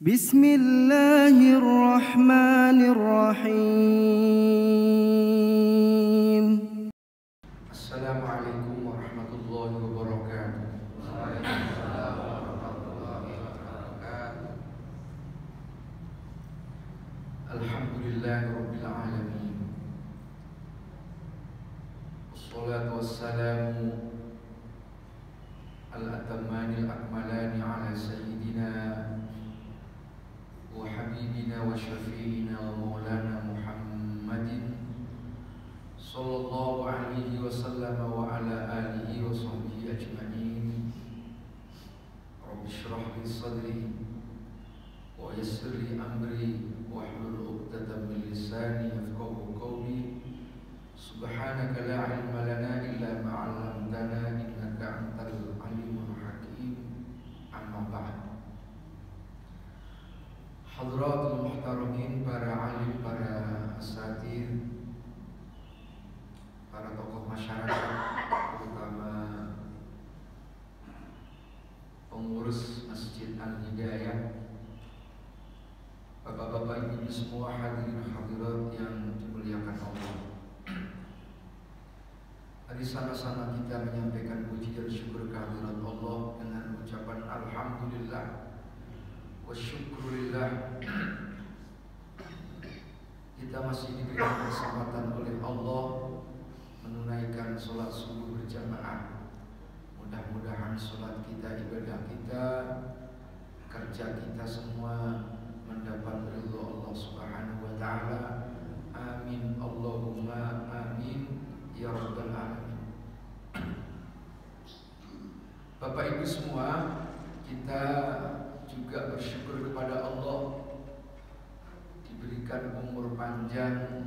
Bismillahirrahmanirrahim. Assalamualaikum warahmatullahi wabarakatuh. Waalaikumsalam warahmatullahi wabarakatuh. Alhamdulillahirabbil alamin. Wassalatu wassalamu al-atammanil akmalani ala sayyidina wa habibina wa syafi'ina wa maulana Muhammadin sallallahu alaihi wasallam wa ala alihi wa sahbihi ajma'in. Rabbi shrah li sadri wa yassir li amri wa hlul 'uqdatam min lisani yafqahu qawli. Subhanaka la ilma lana illa ma 'allamtana innaka antal alimul hakim. Amma ba'd. Hadratul muhtaramin, para alim, para asatidz, para tokoh masyarakat, terutama pengurus Masjid Al-Hidayah, bapak-bapak, ibu semua, hadirin hadirat yang dimuliakan Allah. Mari sama-sama kita menyampaikan puji dan syukur kehadirat Allah dengan ucapan alhamdulillah wa syukurillah. Kita masih diberikan kesempatan oleh Allah menunaikan sholat subuh berjamaah. Mudah-mudahan sholat kita, ibadah kita, kerja kita semua mendapat ridho Allah Subhanahu wa ta'ala. Amin Allahumma amin ya rabbal alamin. Bapak ibu semua, kita juga bersyukur kepada Allah diberikan umur panjang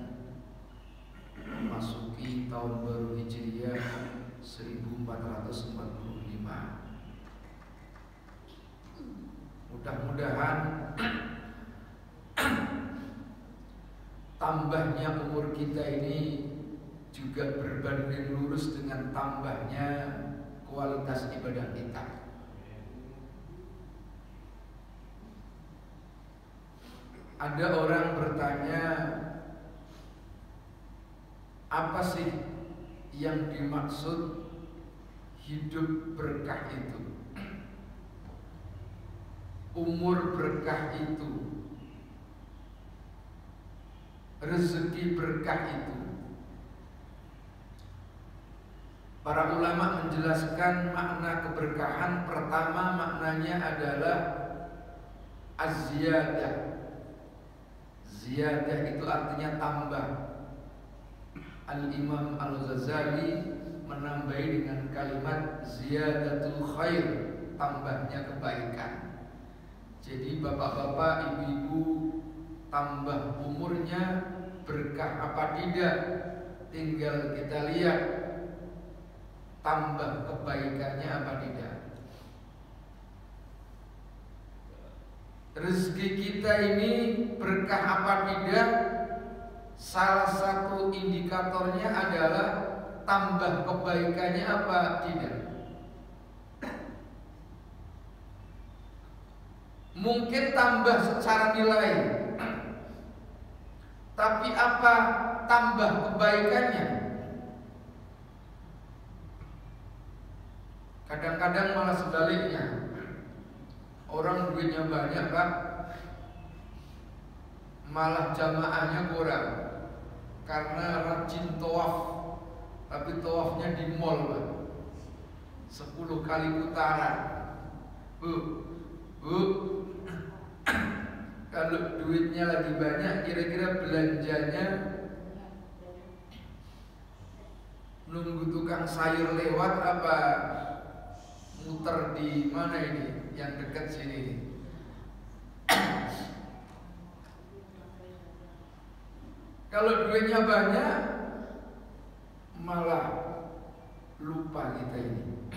memasuki tahun baru Hijriah 1445. Mudah-mudahan tambahnya umur kita ini juga berbanding lurus dengan tambahnya kualitas ibadah kita. Ada orang bertanya, apa sih yang dimaksud hidup berkah itu? Umur berkah itu, rezeki berkah itu. Para ulama menjelaskan makna keberkahan. Pertama, maknanya adalah az-ziyadah. Ziyadah itu artinya tambah. Al-Imam Al-Ghazali menambahi dengan kalimat ziyadatul khair, tambahnya kebaikan. Jadi bapak-bapak, ibu-ibu, tambah umurnya berkah apa tidak, tinggal kita lihat tambah kebaikannya apa tidak. Rezeki kita ini berkah apa tidak, salah satu indikatornya adalah tambah kebaikannya apa tidak. Mungkin tambah secara nilai, tapi apa tambah kebaikannya? Kadang-kadang malah sebaliknya. Orang duitnya banyak Pak, malah jamaahnya kurang karena rajin tawaf, tapi tawafnya di mall Pak, 10 kali putaran. Kalau duitnya lagi banyak, kira-kira belanjanya nunggu tukang sayur lewat apa muter di mana ini yang dekat sini. Kalau duitnya banyak, malah lupa kita ini.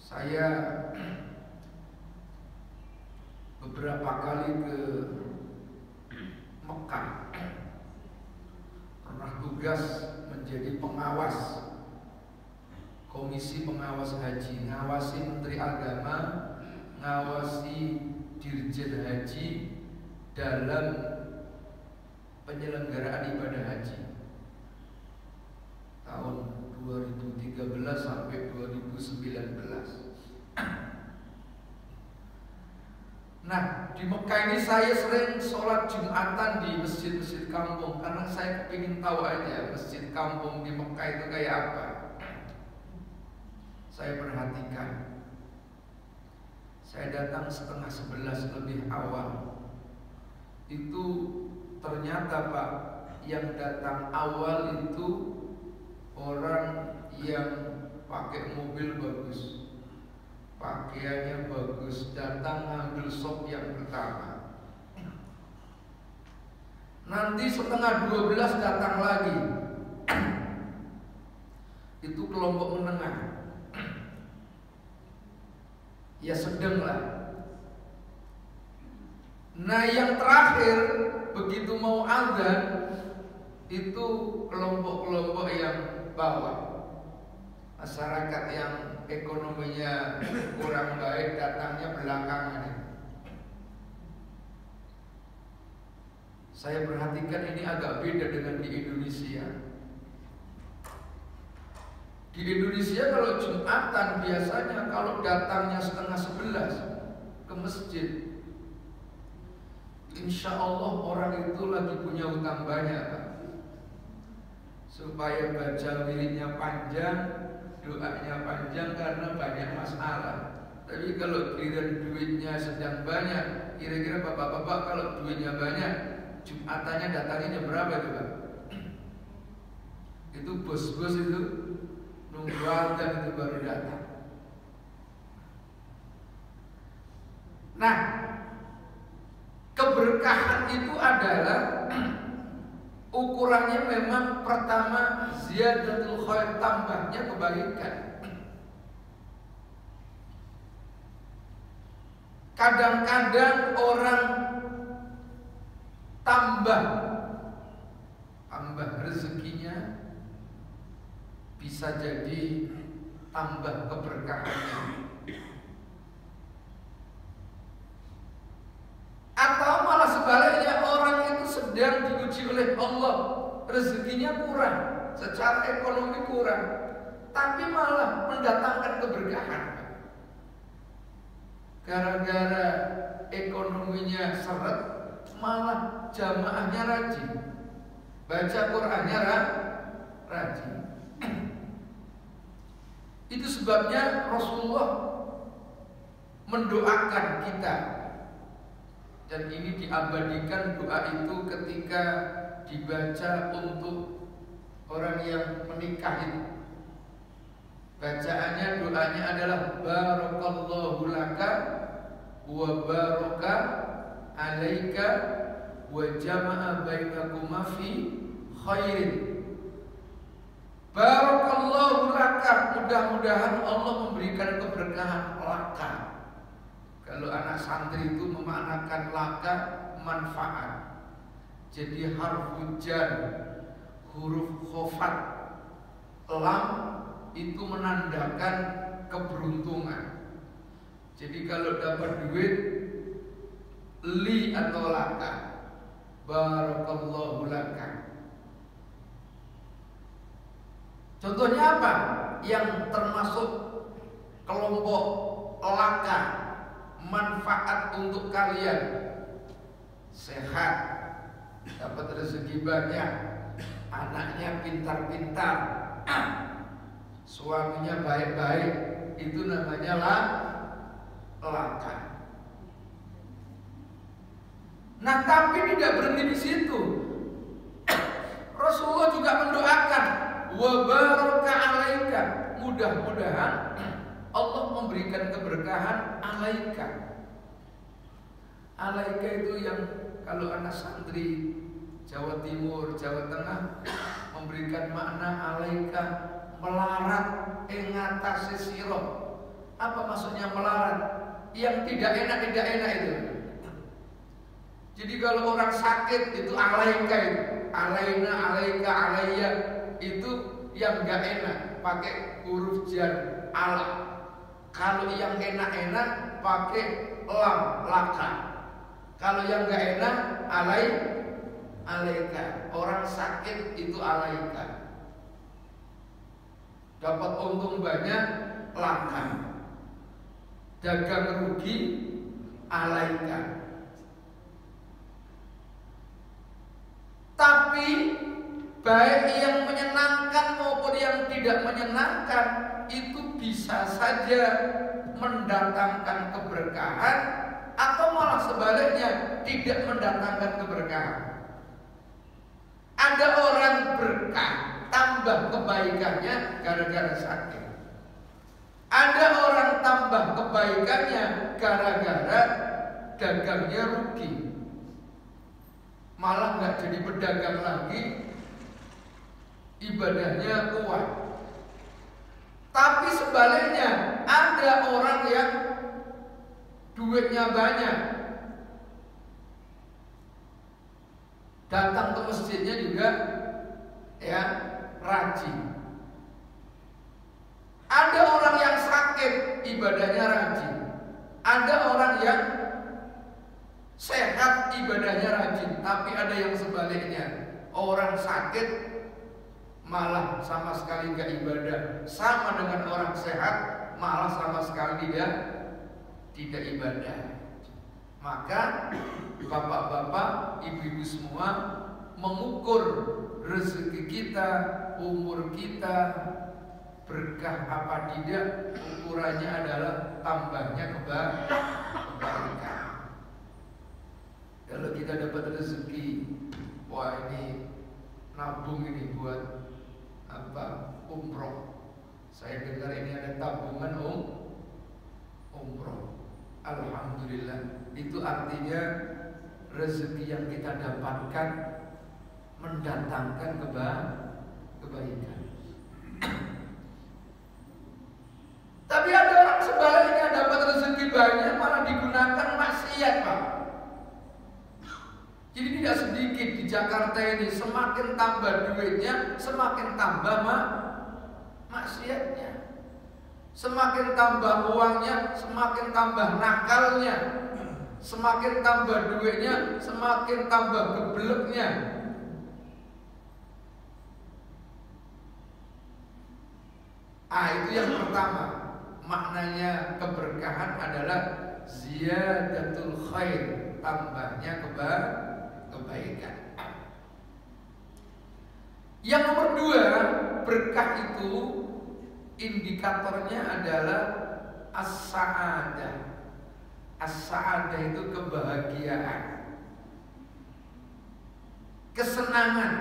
Saya beberapa kali ke Mekah, pernah tugas menjadi pengawas komisi pengawas haji, ngawasi Menteri Agama ngawasi Dirjen Haji dalam penyelenggaraan ibadah haji tahun 2013 sampai 2019. Nah, di Mekah ini saya sering sholat Jumatan di masjid-masjid kampung karena saya ingin tahu aja masjid kampung di Mekah itu kayak apa. Saya perhatikan. Saya datang 10:30 lebih awal. Itu ternyata Pak, yang datang awal itu orang yang pakai mobil bagus, pakaiannya bagus, datang ngambil sop yang pertama. Nanti 11:30 datang lagi. Itu kelompok menengah, ya sedang lah. Nah yang terakhir begitu mau azan itu kelompok-kelompok yang bawah, masyarakat yang ekonominya kurang baik datangnya belakangan. Saya perhatikan ini agak beda dengan di Indonesia. Di Indonesia kalau Jumatan biasanya kalau datangnya 10:30 ke masjid, insya Allah orang itu lagi punya utang banyak Pak. Supaya baca wiridnya panjang, doanya panjang karena banyak masalah. Tapi kalau giliran duitnya sedang banyak, kira-kira bapak-bapak kalau duitnya banyak, Jumatannya datangnya jam berapa coba? Itu bos-bos itu nunggu azan itu baru datang. Nah, keberkahan itu adalah ukurannya memang pertama ziyadatul khair, tambahnya kebaikan. Kadang-kadang orang tambah rezekinya, bisa jadi tambah keberkahannya. Atau malah sebaliknya, orang itu sedang diuji oleh Allah, rezekinya kurang, secara ekonomi kurang, tapi malah mendatangkan keberkahan. Gara-gara ekonominya seret, malah jamaahnya rajin, baca Qur'annya rajin. Itu sebabnya Rasulullah mendoakan kita. Dan ini diabadikan doa itu ketika dibaca untuk orang yang menikah itu. Bacaannya, doanya adalah barakallahu laka wa baraka alaika wa jama'a bainakuma fi khairin. Barakallahu laka, mudah-mudahan Allah memberikan keberkahan laka. Kalau anak santri itu memaknakan laka manfaat. Jadi harfu jar, huruf khofat, lam itu menandakan keberuntungan. Jadi kalau dapat duit, li atau laka, barakallahu laka. Contohnya apa? Yang termasuk kelompok laka, manfaat untuk kalian: sehat, dapat rezeki banyak, anaknya pintar-pintar, suaminya baik-baik. Itu namanya laka. Nah, tapi tidak berhenti di situ. Rasulullah juga mendoakan wa baraka alaika, mudah-mudahan Allah memberikan keberkahan alaika. Alaika itu yang kalau anak santri Jawa Timur, Jawa Tengah memberikan makna alaika, melarat ngatasi siro. Apa maksudnya melarat? Yang tidak enak itu. Jadi kalau orang sakit itu alaika itu, alaina, alaika, alaiya, itu yang enggak enak, pakai huruf jar ala. Kalau yang enak-enak pakai lam, laka. Kalau yang nggak enak, alaika. Orang sakit itu alaika. Dapat untung banyak, laka. Dagang rugi, alaika. Tapi baik yang menyenangkan maupun yang tidak menyenangkan itu bisa saja mendatangkan keberkahan atau malah sebaliknya tidak mendatangkan keberkahan. Ada orang berkah tambah kebaikannya gara-gara sakit. Ada orang tambah kebaikannya gara-gara dagangnya rugi. Malah nggak jadi pedagang lagi, ibadahnya kuat. Tapi sebaliknya ada orang yang duitnya banyak, datang ke masjidnya juga ya rajin. Ada orang yang sakit, ibadahnya rajin. Ada orang yang sehat, ibadahnya rajin. Tapi ada yang sebaliknya, orang sakit malah sama sekali gak ibadah. Sama dengan orang sehat, malah sama sekali tidak ibadah. Maka bapak-bapak, ibu-ibu semua mengukur rezeki kita, umur kita, berkah apa tidak, ukurannya adalah tambahnya kebaikan. Kalau kita dapat rezeki, wah ini nabung ini buat apa? Umroh. Saya dengar ini ada tabungan umroh. Alhamdulillah. Itu artinya rezeki yang kita dapatkan mendatangkan kebaikan. Tapi ada orang sebaliknya dapat rezeki banyak malah digunakan maksiat, Pak. Jadi tidak sedikit di Jakarta ini, semakin tambah duitnya, semakin tambah maksiatnya. Semakin tambah uangnya, semakin tambah nakalnya. Semakin tambah duitnya, semakin tambah gebeleknya. Itu yang pertama. Maknanya keberkahan adalah ziyadatul khair, tambahnya kebaikan. Yang nomor dua, berkah itu indikatornya adalah as-sa'adah. As-sa'adah itu kebahagiaan, kesenangan.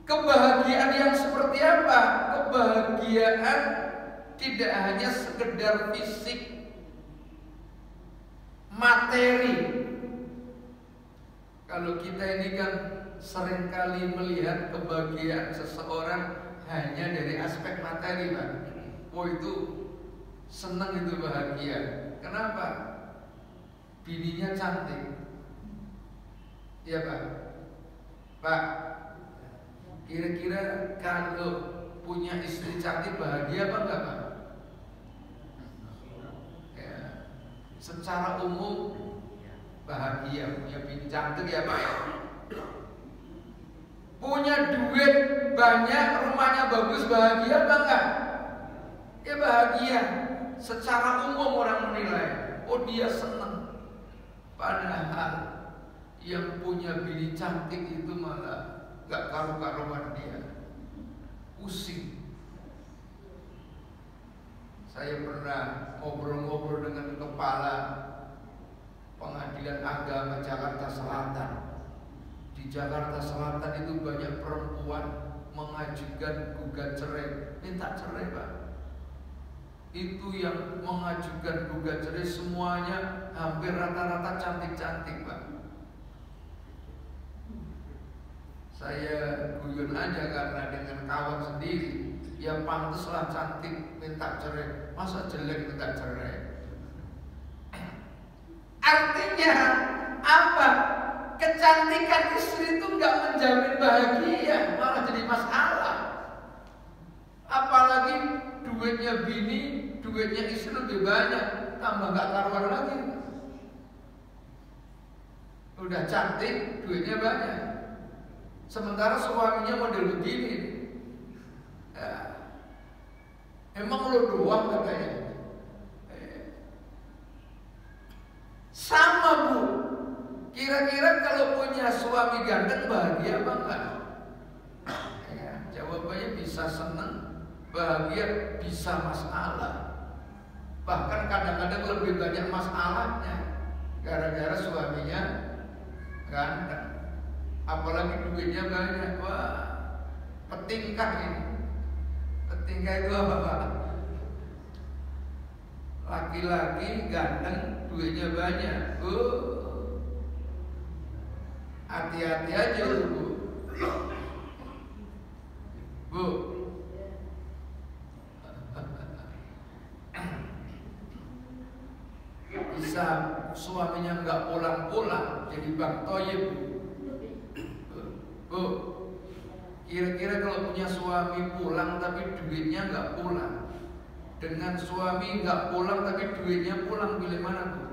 Kebahagiaan yang seperti apa? Kebahagiaan tidak hanya sekedar fisik, materi. Kalau kita ini kan seringkali melihat kebahagiaan seseorang hanya dari aspek materi, Pak. Oh itu senang, itu bahagia. Kenapa? Bininya cantik. Iya, Pak. Pak, kira-kira kalau punya istri cantik bahagia apa enggak, Pak? Ya, secara umum bahagia, punya bini cantik ya, Pak ya. Punya duit banyak, rumahnya bagus, bahagia apa enggak? Ya bahagia. Secara umum orang menilai, oh dia senang. Padahal yang punya bini cantik itu malah gak karu-karuan dia, pusing. Saya pernah ngobrol-ngobrol dengan kepala Pengadilan Agama Jakarta Selatan. Di Jakarta Selatan itu banyak perempuan mengajukan gugat cerai, minta cerai, Pak. Itu yang mengajukan gugat cerai semuanya hampir rata-rata cantik-cantik, Pak. Saya guyon aja karena dengan kawan sendiri, ya pantaslah cantik minta cerai, masa jelek minta cerai. Artinya apa? Kecantikan istri itu nggak menjamin bahagia, malah jadi masalah. Apalagi duitnya bini, duitnya istri lebih banyak, tambah nggak karuan lagi. Udah cantik, duitnya banyak. Sementara suaminya model begini. Ya. Emang lo doang katanya. Sama Bu. Kira-kira kalau punya suami ganteng bahagia apa enggak? Ya, jawabannya bisa senang, bahagia, bisa masalah. Bahkan kadang-kadang lebih banyak masalahnya gara-gara suaminya ganteng. Apalagi duitnya banyak. Wah, petingkah ini. Petingkah itu apa Pak? Laki-laki ganteng, duitnya banyak. Hati-hati aja Bu. Bu. Bisa suaminya nggak pulang-pulang jadi Bang Toyib. Bu. Kira-kira kalau punya suami pulang tapi duitnya nggak pulang, dengan suami nggak pulang tapi duitnya pulang, pilih mana Bu?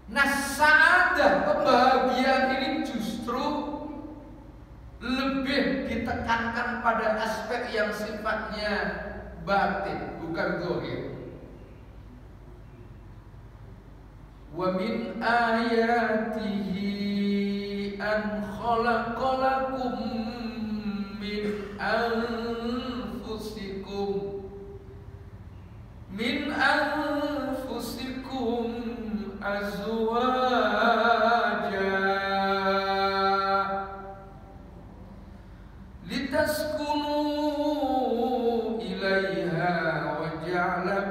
Nah, saadah, kebahagiaan ini justru lebih ditekankan pada aspek yang sifatnya batin, bukan zahir. Wa min ayatihi an khalaqalakum min anfusikum azwaja litaskunu ilaiha wa ja'ala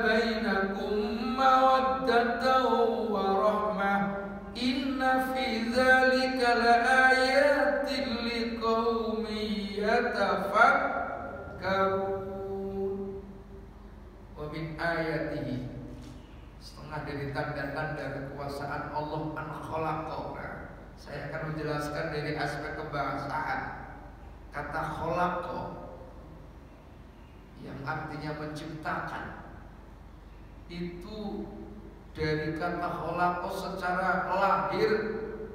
bainakum mawaddatan wa rahmah inna fi dzalika laayatin liqaumin yatafakkarun. Wa min ayatihi, setengah dari tanda-tanda kekuasaan Allah an khalaqa. Saya akan menjelaskan dari aspek kebahasaan. Kata khalaqa yang artinya menciptakan itu dari kata khalaqa secara lahir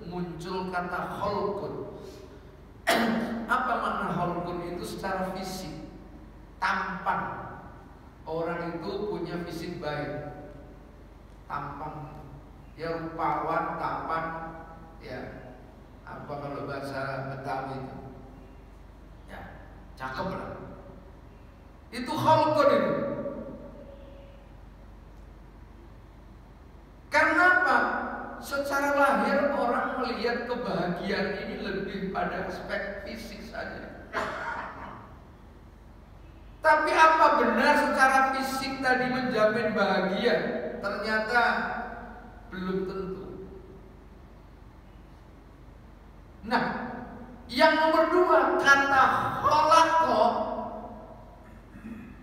muncul kata khalqun. Apa makna khalqun itu secara fisik? Tampan. Orang itu punya fisik baik, tampan, ya rupawan, tampan, ya apa kalau bahasa Betawi itu, ya cakep lah. Itu khalqun itu. Karena apa? Secara lahir orang melihat kebahagiaan ini lebih pada aspek fisik saja. Tapi apa benar secara fisik tadi menjamin bahagia? Ternyata belum tentu. Nah, yang nomor dua, kata khalaqa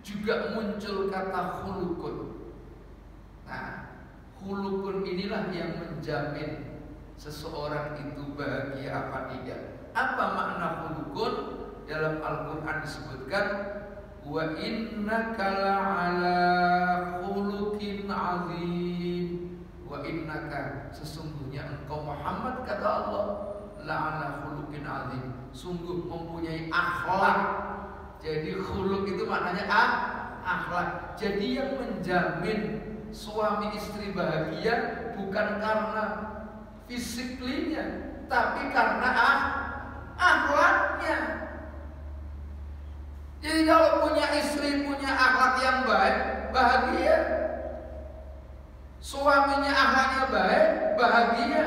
juga muncul kata khuluqun. Nah, khuluqun inilah yang menjamin seseorang itu bahagia apa tidak. Apa makna khuluqun? Dalam Al-Quran disebutkan wa innaka la'ala khuluqin azim. Wa innaka, sesungguhnya engkau Muhammad, kata Allah, la'ala khuluqin azim, sungguh mempunyai akhlak. Jadi khuluq itu maknanya akhlak. Jadi yang menjamin suami istri bahagia bukan karena fisiklinya, tapi karena akhlaknya. Jadi kalau punya istri punya akhlak yang baik, bahagia. Suaminya akhlaknya baik, bahagia.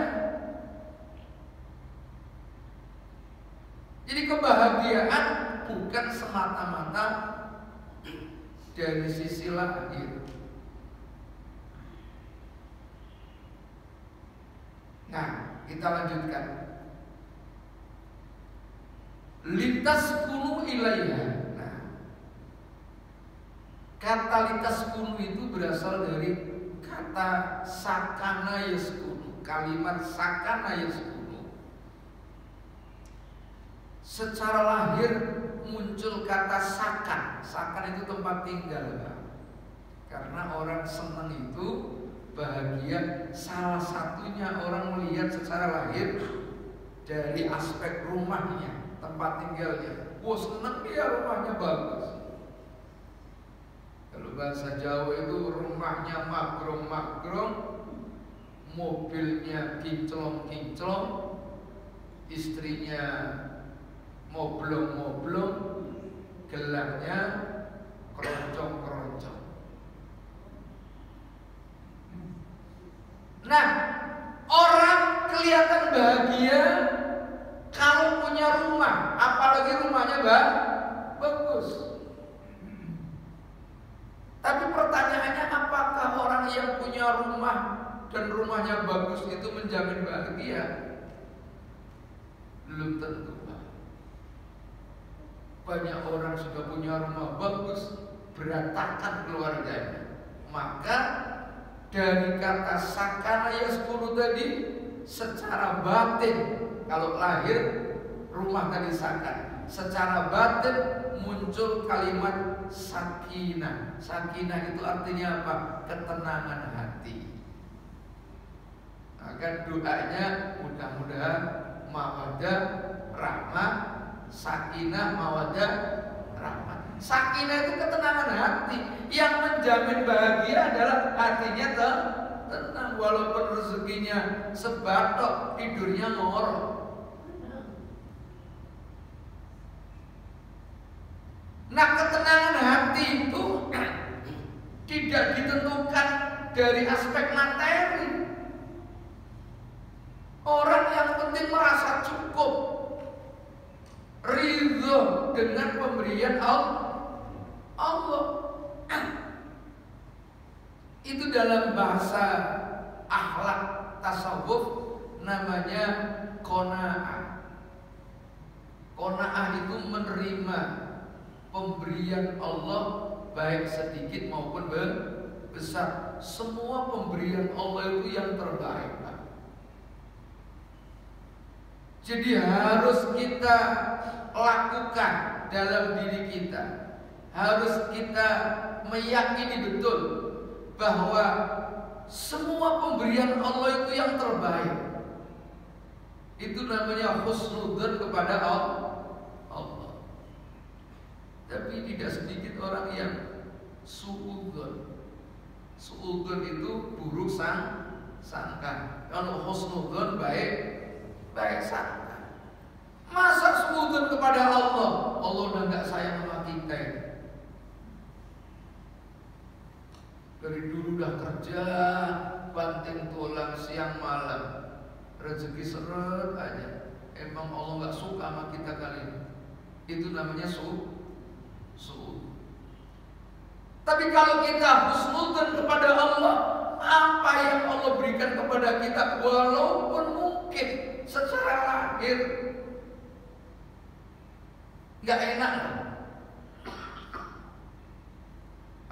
Jadi kebahagiaan bukan semata-mata dari sisi lahir. Nah, kita lanjutkan. Litaskunu ilaiha. Kata litaskunu itu berasal dari kata sakana yaskunu. Kalimat sakana yaskunu secara lahir muncul kata sakan. Sakan itu tempat tinggal, Pak. Karena orang senang itu bahagia. Salah satunya orang melihat secara lahir dari aspek rumahnya, tempat tinggalnya. Wah, senang dia, rumahnya bagus. Kalau bahasa Jawa itu rumahnya magrong-magrong, mobilnya kinclong-kinclong, istrinya moblong-moblong, gelarnya keroncong-keroncong. Nah, orang kelihatan bahagia kalau punya rumah, apalagi rumahnya bagus. Tapi pertanyaannya, apakah orang yang punya rumah dan rumahnya bagus itu menjamin bahagia? Belum tentu, Pak. Banyak orang sudah punya rumah bagus, berantakan keluarganya. Maka dari kata sakana ya 10 tadi, secara batin, kalau lahir rumah tadi sakan, secara batin muncul kalimat sakinah. Sakinah itu artinya apa? Ketenangan hati. Maka doanya mudah-mudahan mawaddah rahmah, sakinah mawaddah rahmah. Sakinah itu ketenangan hati. Yang menjamin bahagia adalah hatinya tenang, walaupun rezekinya sebatok, tidurnya ngorok. Nah, ketenangan hati itu tidak ditentukan dari aspek materi. Orang yang penting merasa cukup, ridho dengan pemberian Allah. Itu dalam bahasa akhlak tasawuf namanya qanaah. Qanaah itu menerima pemberian Allah, baik sedikit maupun besar. Semua pemberian Allah itu yang terbaik, Pak. Jadi harus kita lakukan dalam diri kita. Harus kita meyakini betul bahwa semua pemberian Allah itu yang terbaik. Itu namanya husnudzon kepada Allah. Tapi tidak sedikit orang yang suudzon. Suudzon itu buruk sangka. Kalau husnudzon baik sangka. Masa suudzon kepada Allah? Allah udah nggak sayang sama kita ini. Dari dulu udah kerja banting tulang siang malam, rezeki seret aja. Emang Allah nggak suka sama kita kali ini. Itu namanya suudzon. Tapi kalau kita husnudzon kepada Allah, apa yang Allah berikan kepada kita, walaupun mungkin secara lahir nggak enak,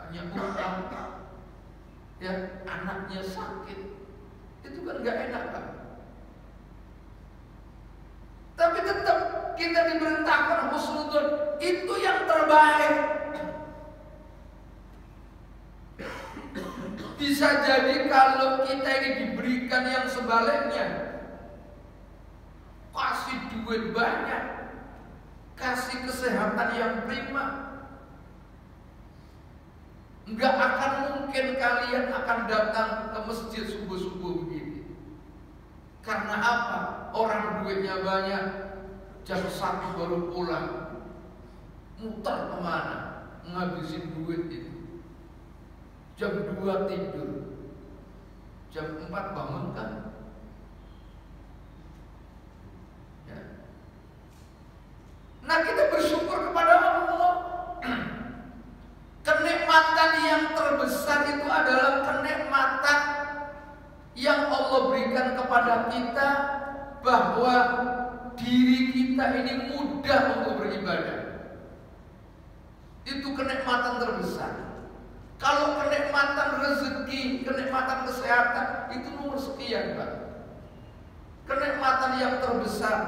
hanya utang, ya anaknya sakit, itu kan nggak enak, kan? Tapi tetap kita diperintahkan husnudzon, itu yang terbaik. Bisa jadi kalau kita ini diberikan yang sebaliknya, kasih duit banyak, kasih kesehatan yang prima, nggak akan mungkin kalian akan datang ke masjid subuh-subuh begini. Karena apa? Orang duitnya banyak, jam 1 baru pulang, muter kemana, ngabisin duit itu. Jam 2 tidur, jam 4 bangun kan? Ya. Nah, kita bersyukur kepada Allah. Kenikmatan yang terbesar itu adalah kenikmatan yang Allah berikan kepada kita, bahwa diri kita ini mudah untuk beribadah. Itu kenikmatan terbesar. Kalau kenikmatan rezeki, kenikmatan kesehatan, itu nomor sekian, Pak. Kenikmatan yang terbesar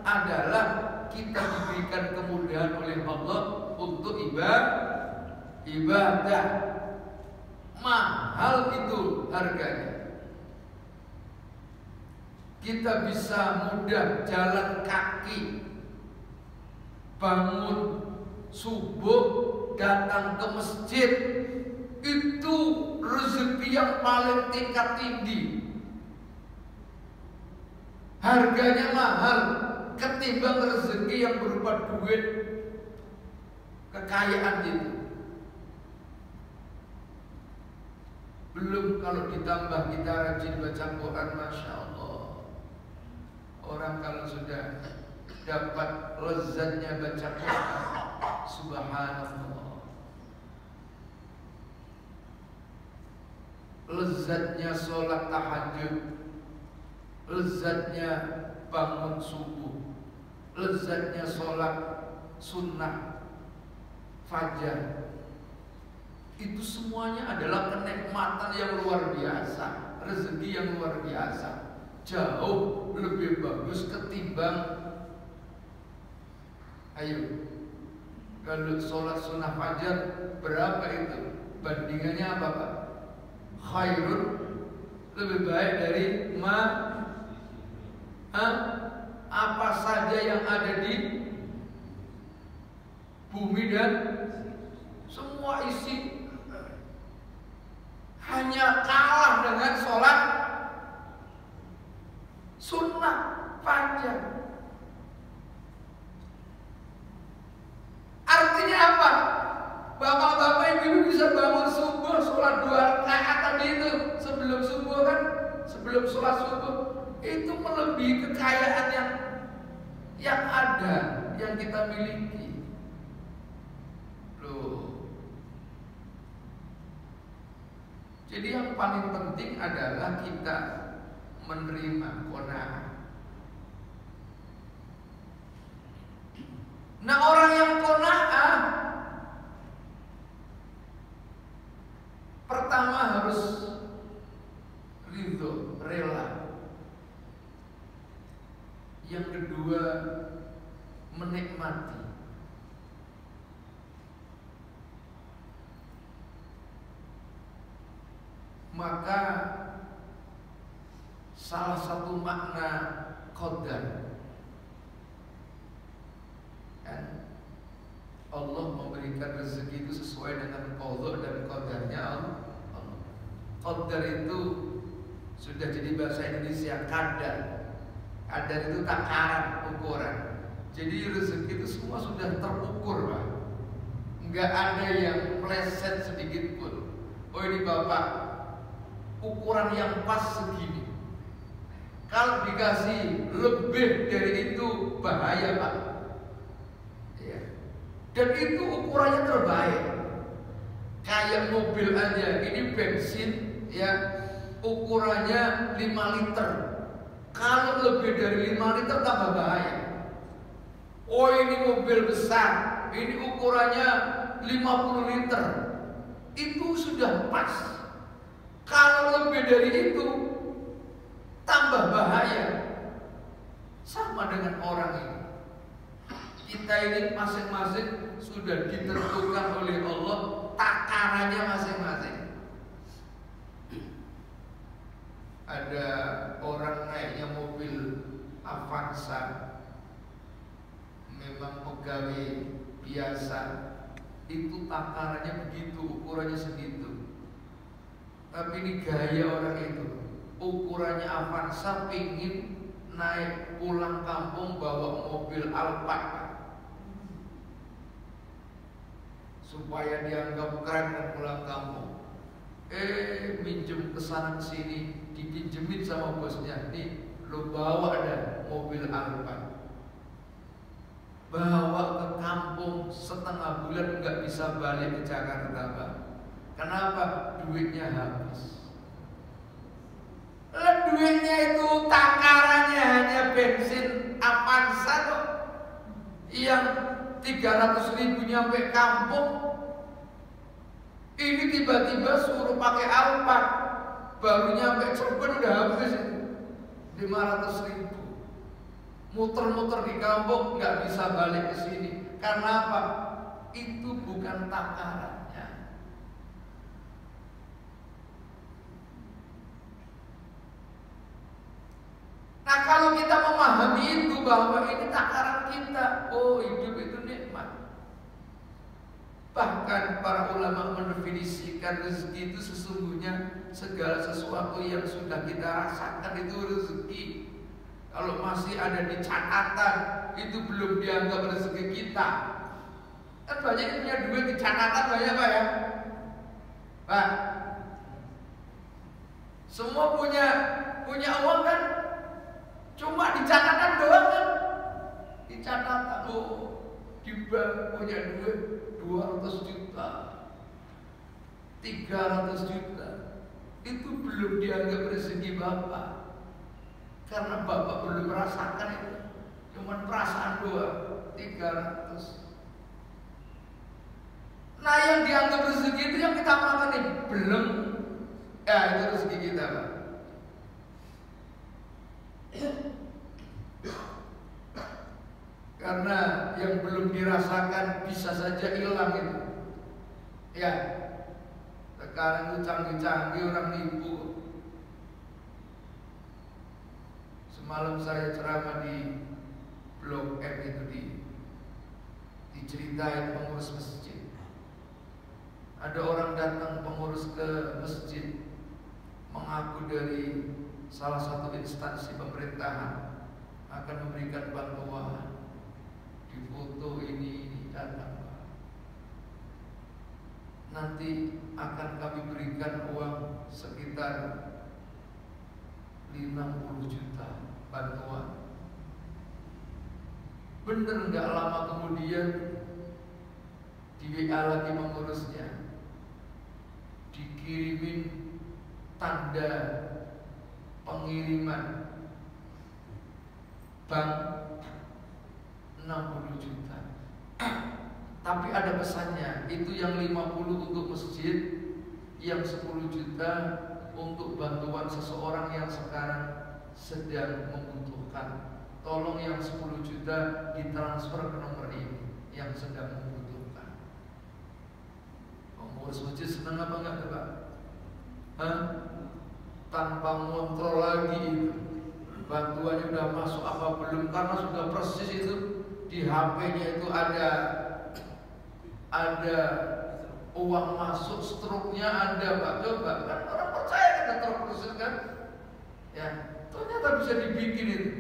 adalah kita diberikan kemudahan oleh Allah untuk ibadah. Mahal itu harganya. Kita bisa mudah jalan kaki, bangun subuh, datang ke masjid. Itu rezeki yang paling tingkat tinggi. Harganya mahal ketimbang rezeki yang berupa duit, kekayaan itu. Belum kalau ditambah kita rajin baca Quran, Masya Allah. Orang kalau sudah dapat lezatnya baca Quran, subhanallah, lezatnya sholat tahajud, lezatnya bangun subuh, lezatnya sholat sunnah fajar. Itu semuanya adalah kenikmatan yang luar biasa, rezeki yang luar biasa, jauh lebih bagus ketimbang, ayo, kalau sholat sunnah fajar berapa itu? Bandingannya apa Pak? Khairun, lebih baik dari apa saja yang ada di bumi dan semua isi. Hanya kalah dengan sholat sunnah fajar. Artinya apa? Bapak-bapak ibu bisa bangun subuh, sholat 2 rakaat tadi itu sebelum subuh kan, sebelum sholat subuh, itu melebihi kekayaan yang ada, yang kita miliki. Loh. Jadi yang paling penting adalah kita menerima qanaah. Nah, orang yang qanaah pertama harus ridho, rela. Yang kedua menikmati. Maka salah satu makna qadar, kan, Allah memberikan rezeki itu sesuai dengan qadha dan qadarnya Allah. Qadar itu sudah jadi bahasa Indonesia kadar. Kadar itu takaran, ukuran. Jadi rezeki itu semua sudah terukur, Pak. Enggak ada yang meleset sedikit pun. Oh, ini Bapak ukuran yang pas segini. Kalau dikasih lebih dari itu bahaya, Pak. Ya. Dan itu ukurannya terbaik. Kayak mobil aja, ini bensin ya, ukurannya 5 liter. Kalau lebih dari 5 liter tambah bahaya. Oh, ini mobil besar, ini ukurannya 50 liter. Itu sudah pas. Kalau lebih dari itu tambah bahaya. Sama dengan orang ini. Kita ini masing-masing sudah ditentukan oleh Allah takarannya masing-masing. Ada orang naiknya mobil Avanza, memang pegawai biasa, itu takarannya begitu, ukurannya segitu. Tapi ini gaya orang itu, ukurannya Avanza, pingin naik pulang kampung bawa mobil Alphard supaya dianggap keren dan pulang kampung. Minjem kesana kesini, dipinjemin sama bosnya, nih lo bawa ada mobil Alphard, bawa ke kampung, setengah bulan nggak bisa balik ke Jakarta, Pak. Kenapa? Duitnya habis. Duitnya itu takarannya hanya bensin Avanza kok, yang 300.000 nyampe kampung. Ini tiba-tiba suruh pakai Alphard, baru nyampe Cirebon udah habis 500.000. muter-muter di kampung, nggak bisa balik ke sini. Karena apa? Itu bukan takarannya. Nah, kalau kita memahami itu, bahwa ini takaran kita, oh hidup itu nikmat. Bahkan para ulama mendefinisikan rezeki itu sesungguhnya segala sesuatu yang sudah kita rasakan itu rezeki. Kalau masih ada di catatan, itu belum dianggap rezeki kita. Kan banyak yang punya duit di catatan, banyak Pak ya? Pak, semua punya uang kan? Cuma di catatan doang kan? Di catatan, oh di bank punya duit 200 juta 300 juta. Itu belum dianggap rezeki Bapak, karena Bapak belum merasakan itu. Cuma perasaan doang 300. Nah, yang dianggap rezeki itu yang kita makan nih, belum. Ya, itu rezeki kita Pak. Karena yang belum dirasakan bisa saja hilang itu. Ya, sekarang itu canggih-canggih orang nipu. Semalam saya ceramah di Blok M itu, diceritain pengurus masjid. Ada orang datang pengurus ke masjid, mengaku dari salah satu instansi pemerintahan akan memberikan bantuan. Di foto ini datang, nanti akan kami berikan uang sekitar 50 juta bantuan. Bener nggak lama kemudian di WA lagi mengurusnya, dikirimin tanda pengiriman bank 60 juta. Tapi ada pesannya, itu yang 50 untuk masjid, yang 10 juta untuk bantuan seseorang yang sekarang sedang membutuhkan. Tolong yang 10 juta ditransfer ke nomor ini yang sedang membutuhkan. Pengurus masjid senang apa enggak tuh Pak? Tanpa ngontrol lagi itu, bantuannya udah masuk apa belum, karena sudah persis itu di HP-nya itu ada uang masuk, struknya ada Pak. Coba kan orang percaya kita terproses kan? Ya, ternyata bisa dibikin itu.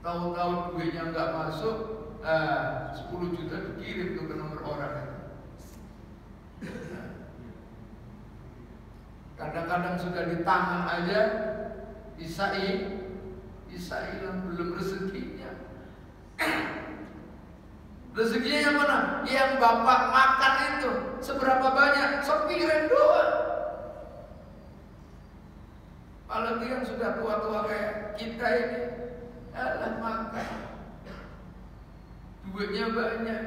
Tahu-tahu duitnya nggak masuk, 10 juta dikirim tuh ke nomor orang itu. Kadang-kadang sudah di tangan aja bisa hilang, belum rezekinya. Rezekinya yang mana? Yang Bapak makan itu seberapa banyak? Sepiring doang. Apalagi yang sudah tua-tua kayak kita ini, alah makan, duitnya banyak,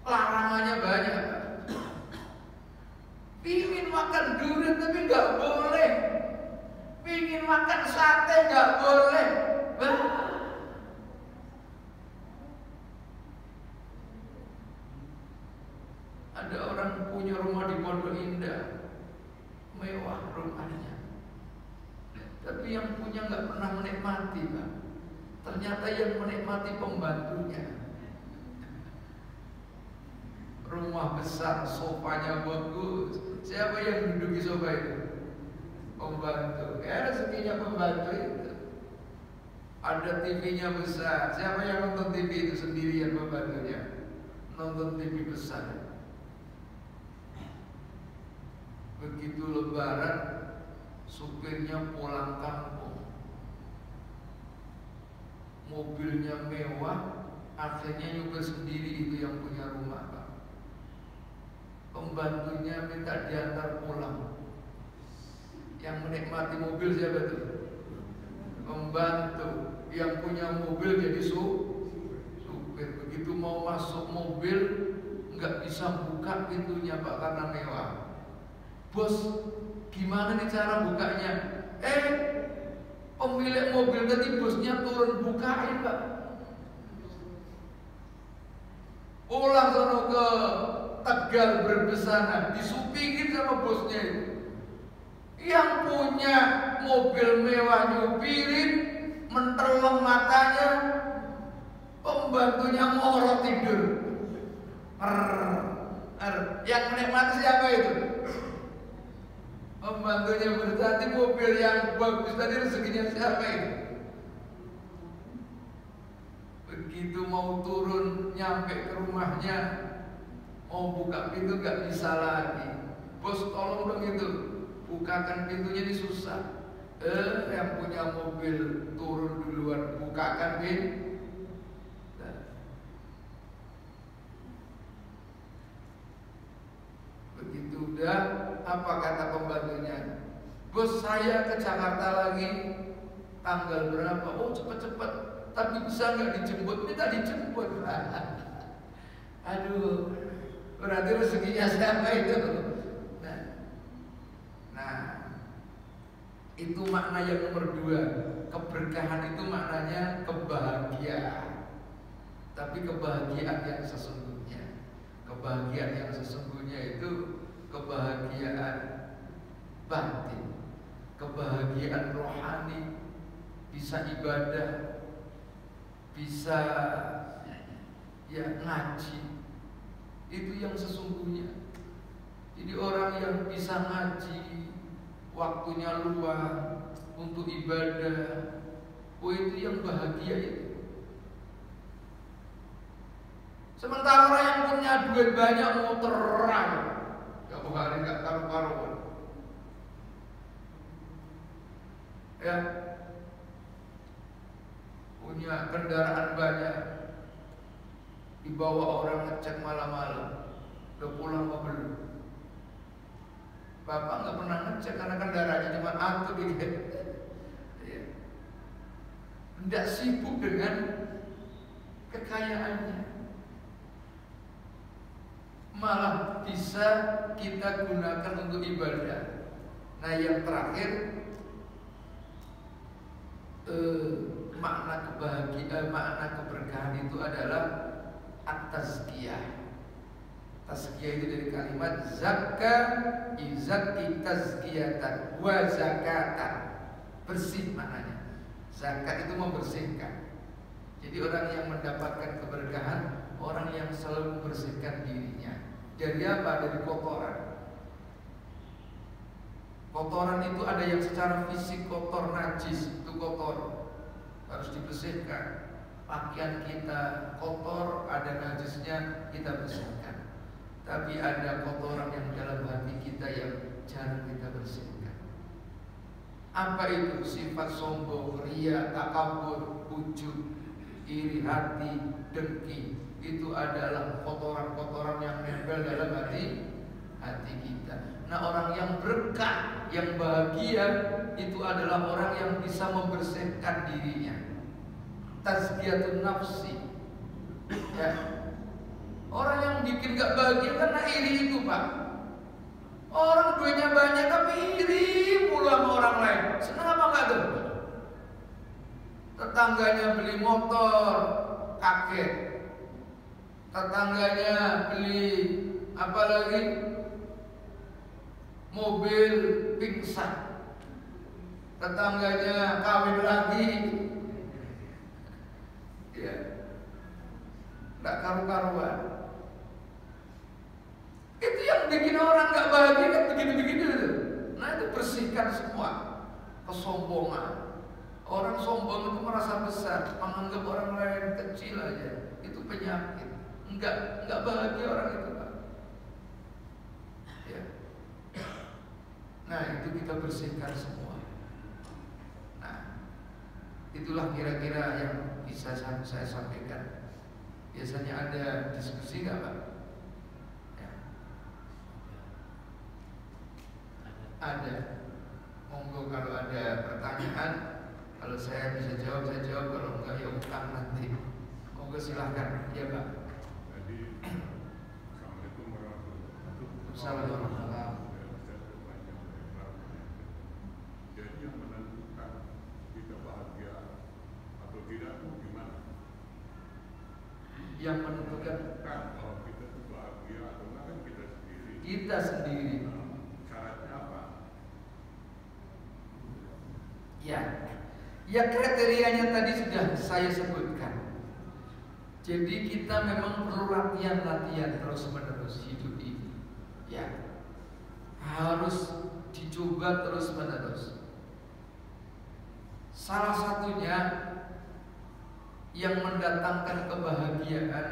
larangannya banyak. Pingin makan durian tapi nggak boleh, pingin makan sate nggak boleh. Ada orang punya rumah di Pondok Indah, mewah rumahnya, tapi yang punya nggak pernah menikmati Pak. Ternyata yang menikmati pembantunya. Rumah besar, sofanya bagus. Siapa yang duduk di sofa itu? Pembantu. Ya rezekinya pembantu itu. Ada TV-nya besar. Siapa yang nonton TV itu sendirian pembantunya? Nonton TV besar. Begitu Lebaran, supirnya pulang kampung, mobilnya mewah, akhirnya nyupir sendiri itu yang punya rumah Pak. Pembantunya minta diantar pulang. Yang menikmati mobil siapa tuh? Pembantu. Yang punya mobil jadi supir. Begitu mau masuk mobil, nggak bisa buka pintunya Pak karena mewah. Bos, gimana nih cara bukanya? Pemilik mobil tadi bosnya turun bukain Pak. Pulang sono ke Tegal berbesana, disupingin sama bosnya itu. Yang punya mobil mewah nyupirin, menteleng matanya, pembantunya ngorok tidur. Yang menikmati siapa itu? Pembantunya berarti mobil yang bagus tadi rezekinya siapa itu? Begitu mau turun nyampe ke rumahnya, mau buka pintu gak bisa lagi. Bos tolong dong itu, bukakan pintunya, ini susah. Yang punya mobil turun duluan, bukakan pintu. Begitu udah, apa kata pembantunya? Bos, saya ke Jakarta lagi, tanggal berapa? Oh cepet-cepet, tapi bisa nggak dijemput? Minta dijemput. Aduh, berarti rezekinya siapa itu? Nah, itu makna yang nomor 2. Keberkahan itu maknanya kebahagiaan. Tapi kebahagiaan yang sesungguhnya, kebahagiaan yang sesungguhnya itu kebahagiaan batin, kebahagiaan rohani, bisa ibadah, bisa ya ngaji, itu yang sesungguhnya. Jadi orang yang bisa ngaji, waktunya luang untuk ibadah, itu yang bahagia itu. Sementara orang yang punya duit banyak mau terang, gak hari gak karu-karuan. Ya, punya kendaraan banyak, dibawa orang ngecek malam-malam, udah pulang mau belum? Bapak nggak pernah ngecek karena kendaraannya cuma aku dikit. Ya. Tidak sibuk dengan kekayaannya, malah bisa kita gunakan untuk ibadah. Nah, yang terakhir, makna kebahagiaan, makna keberkahan itu adalah at-tazkiyah. Tazkiyah itu dari kalimat zakka, izaki tazkiyatan wa zakatan, bersih maknanya. Zakat itu membersihkan. Jadi orang yang mendapatkan keberkahan, orang yang selalu membersihkan dirinya. Dari apa? Dari kotoran. Kotoran itu ada yang secara fisik kotor, najis, itu kotor, harus dibersihkan. Pakaian kita kotor, ada najisnya, kita bersihkan. Tapi ada kotoran yang dalam hati kita yang jarang kita bersihkan. Apa itu? Sifat sombong, riya, takabur, ujub, iri hati, dengki. Itu adalah kotoran-kotoran yang nempel dalam hati kita. Nah, orang yang berkah, yang bahagia, itu adalah orang yang bisa membersihkan dirinya. Tazkiyatun nafsi. Ya. Orang yang bikin gak bahagia karena iri itu, Pak. Orang duitnya banyak tapi iri pula sama orang lain. Senang apa enggak tuh? Tetangganya beli motor, kaget. Tetangganya beli apa lagi? Mobil, pingsan. Tetangganya kawin lagi. Ya. Enggak karu-karuan. Itu yang bikin orang gak bahagia kan begini-begini. Nah, itu bersihkan semua kesombongan. Orang sombong itu merasa besar, menganggap orang lain kecil aja. Itu penyakit. Enggak bahagia orang itu, Pak. Ya. Nah, itu kita bersihkan semua. Nah, itulah kira-kira yang bisa saya sampaikan. Biasanya ada diskusi nggak, Pak? Ada. Monggo kalau ada pertanyaan, kalau saya bisa jawab saya jawab, kalau enggak ya utang nanti. Monggo silahkan. Ya, Pak. Jadi, Assalamualaikum warahmatullahi wabarakatuh. Assalamualaikum. Jadi yang menentukan kita bahagia atau tidak itu gimana? Yang menentukan kan kalau kita itu bahagia atau enggak kan kita sendiri. kita sendiri. Syaratnya apa? Ya kriterianya tadi sudah saya sebutkan. Jadi kita memang perlu latihan terus menerus hidup ini. Ya, harus dicoba terus menerus. Salah satunya yang mendatangkan kebahagiaan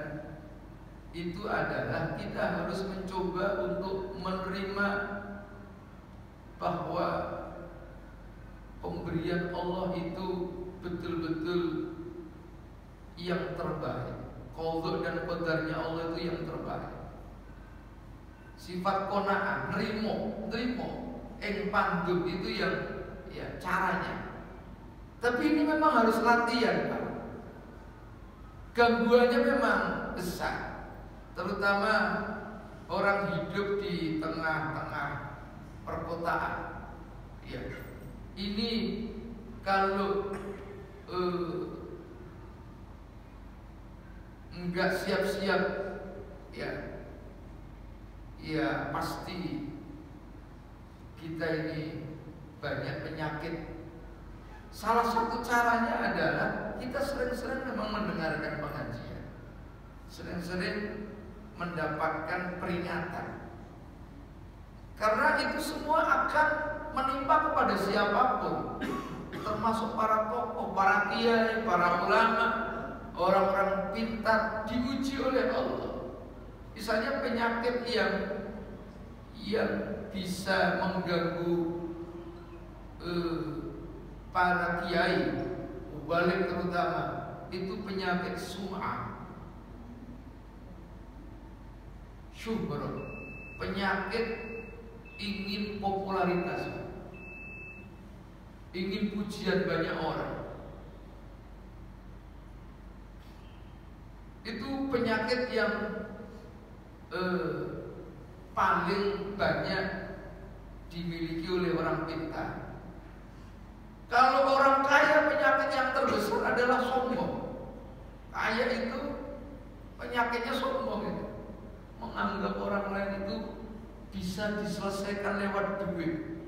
itu adalah kita harus mencoba untuk menerima bahwa pemberian Allah itu betul-betul yang terbaik. Qadha dan qadarnya Allah itu yang terbaik. Sifat qanaah, nerimo, panduk itu yang caranya. Tapi ini memang harus latihan, Pak. Gangguannya memang besar, terutama orang hidup di tengah-tengah perkotaan. Ya, ini kalau enggak siap-siap, ya pasti kita ini banyak penyakit. Salah satu caranya adalah kita sering-sering memang mendengarkan pengajian, sering-sering mendapatkan peringatan. Karena itu semua akan menimpa kepada siapapun, termasuk para tokoh, para kiai, para ulama, orang-orang pintar diuji oleh Allah. Misalnya penyakit yang bisa mengganggu para kiai, mubalik terutama, itu penyakit sum'ah, syuhrat, penyakit ingin popularitas, ingin pujian banyak orang. Itu penyakit yang paling banyak dimiliki oleh orang pintar. Kalau orang kaya, penyakit yang terbesar adalah sombong. Kaya itu penyakitnya sombong itu. Menganggap orang lain itu bisa diselesaikan lewat duit.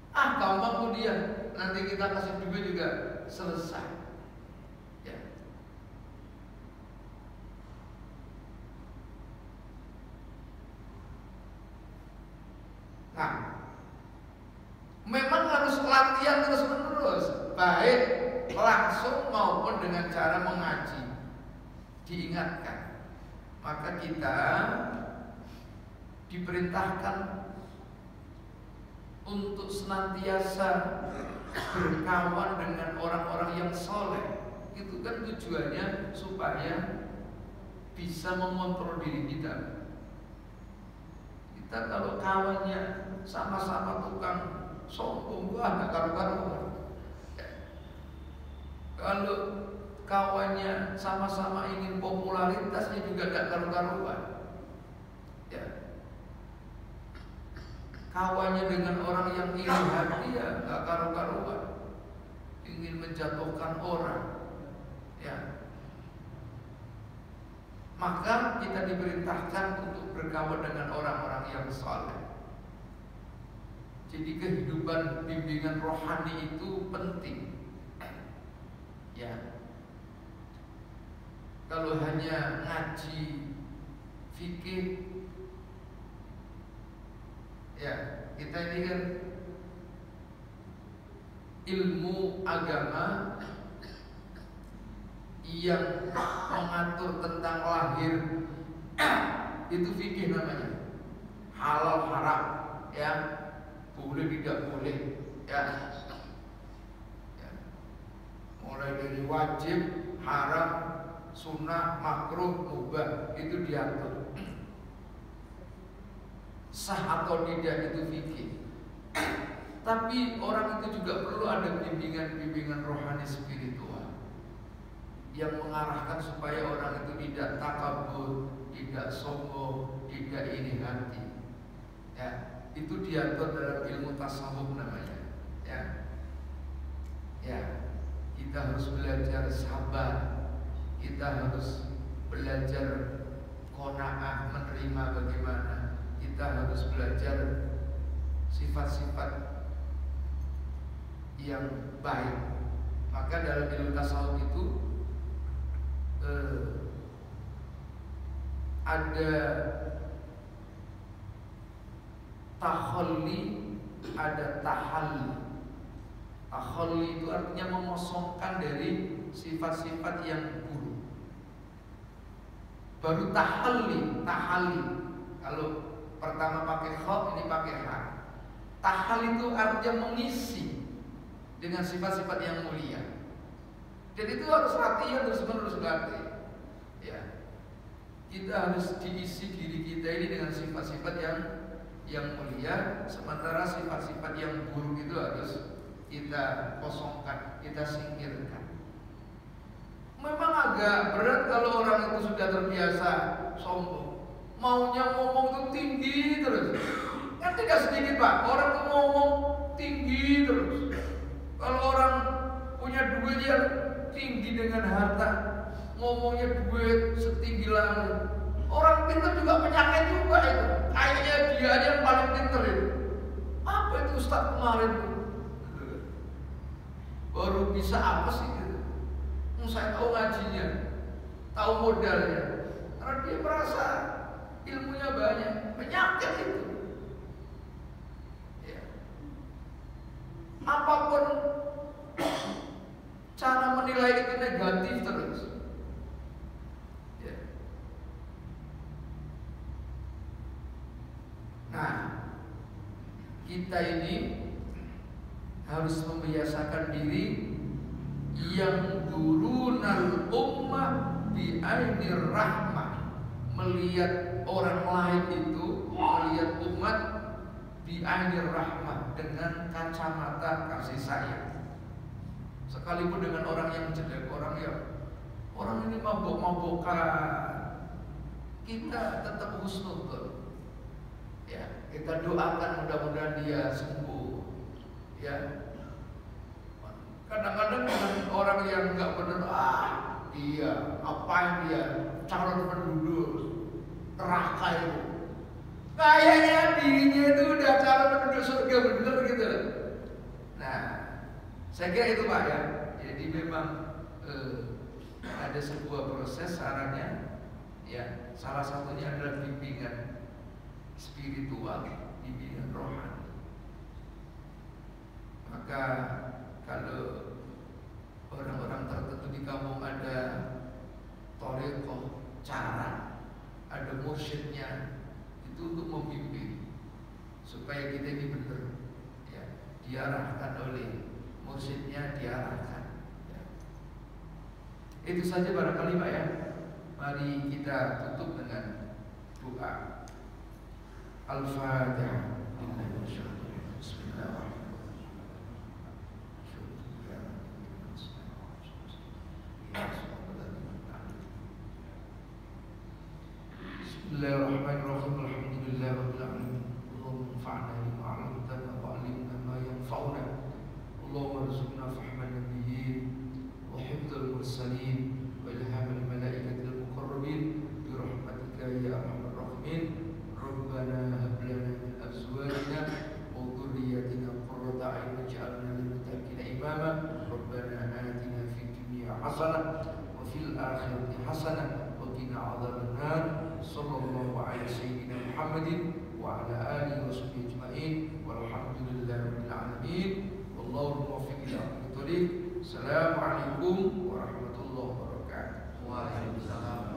Gampang kemudian nanti kita kasih duit juga selesai. Ya. Nah, memang harus latihan terus menerus, baik langsung maupun dengan cara mengaji, diingatkan. Maka kita diperintahkan untuk senantiasa berkawan dengan orang-orang yang soleh. Itu kan tujuannya supaya bisa mengontrol diri kita. Kita kalau kawannya sama-sama tukang sombong, gak karu-karuan. Kalau kawannya sama-sama ingin popularitasnya juga gak karu-karuan. Ya. Kawannya dengan orang yang iri hati ya gak karu-karuan, ingin menjatuhkan orang. Ya. Maka kita diperintahkan untuk berkawan dengan orang-orang yang saleh. Jadi kehidupan bimbingan rohani itu penting. Ya. Kalau hanya ngaji fikih, ya kita ini kan ilmu agama yang mengatur tentang lahir itu fikih namanya, halal haram, ya, boleh tidak boleh, ya, mulai dari wajib, haram, sunnah, makruh, mubah, itu diatur. Sah atau tidak itu fikih. Tapi orang itu juga perlu ada bimbingan rohani spiritual yang mengarahkan supaya orang itu tidak takabur, tidak sombong, tidak iri hati. Ya, itu diatur dalam ilmu tasawuf namanya. Ya, kita harus belajar sabar, kita harus belajar belajar qanaah, menerima bagaimana. Kita harus belajar sifat-sifat yang baik. Maka dalam ilmu tasawuf itu ada takhalli, ada tahalli. Takhalli itu artinya mengosongkan dari sifat-sifat yang buruk. Baru tahalli. Kalau pertama pakai kha, ini pakai ha. Tahalli itu artinya mengisi dengan sifat-sifat yang mulia. Jadi itu harus latihan terus-menerus latih. Ya. Kita harus diisi diri kita ini dengan sifat-sifat yang mulia, sementara sifat-sifat yang buruk itu harus kita kosongkan, kita singkirkan. Memang agak berat kalau orang itu sudah terbiasa sombong, maunya ngomong itu tinggi terus. Kan tidak sedikit Pak, orang itu ngomong tinggi terus. Kalau orang punya duit ya tinggi dengan harta, ngomongnya duit setinggi langit. Orang pintar juga penyakit juga itu. Kayaknya dia aja yang paling pintar itu. Apa itu Ustaz kemarin itu? Baru bisa apa sih gitu? Saya tahu ngajinya, tahu modalnya. Karena dia merasa ilmunya banyak. Penyakit itu. Ya. Apapun cara menilai itu negatif terus. Ya. Nah, kita ini harus membiasakan diri yang durunal ummah bi ainir rahmah, melihat orang lain itu, melihat umat bi ainir rahmah, dengan kacamata kasih sayang. Sekalipun dengan orang yang jelek, orang ini mabok-mabokan, kita tetap husnudzon. Ya, kita doakan mudah-mudahan dia sembuh. Ya, kadang-kadang dengan orang yang nggak benar, dia apain dia calon penduduk neraka itu. Kayaknya dirinya itu udah calon penduduk surga bener gitu. Nah, saya kira itu Pak ya. Jadi memang ada sebuah proses sarannya. Ya, salah satunya adalah bimbingan spiritual, bimbingan rohani. Maka kalau orang-orang tertentu di kampung ada thariqah, cara, ada mursyidnya, itu untuk membimbing supaya kita ini benar, ya, diarahkan oleh mursyidnya, diarahkan. Ya. Itu saja barangkali Pak ya. Mari kita tutup dengan doa. Al-Fatihah. Bismillahirrahmanirrahim. Bismillahirrahmanirrahim. Alhamdulillahirabbil alamin. Allahumma anfa'na bima 'allamtana wa 'allimna ma yanfa'una. Allahumma arzuqna fahman nabiyyin wa hifdzal mursalin wa ilhamal malaikatil muqarrabin bi rahmatika ya arhamar rahimin. Rabbana hab lana min azwajina wa dhurriyyatina qurrata a'yun waj'alna lil muttaqina imama. Rabbana atina fid dunya hasanah wa fil akhirati hasanah wa qina adzabannar. Sallallahu ala sayyidina Muhammadin wa ala alihi wa sahbihi ajma'in walhamdulillahi rabbil alamin. Wallahu muwaffiq ila aqwamit thoriq. Assalamualaikum warahmatullahi wabarakatuh. Waalaikumsalam.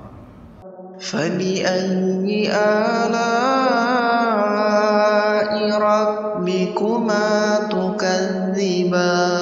فبأي آلاء ربكما تكذبان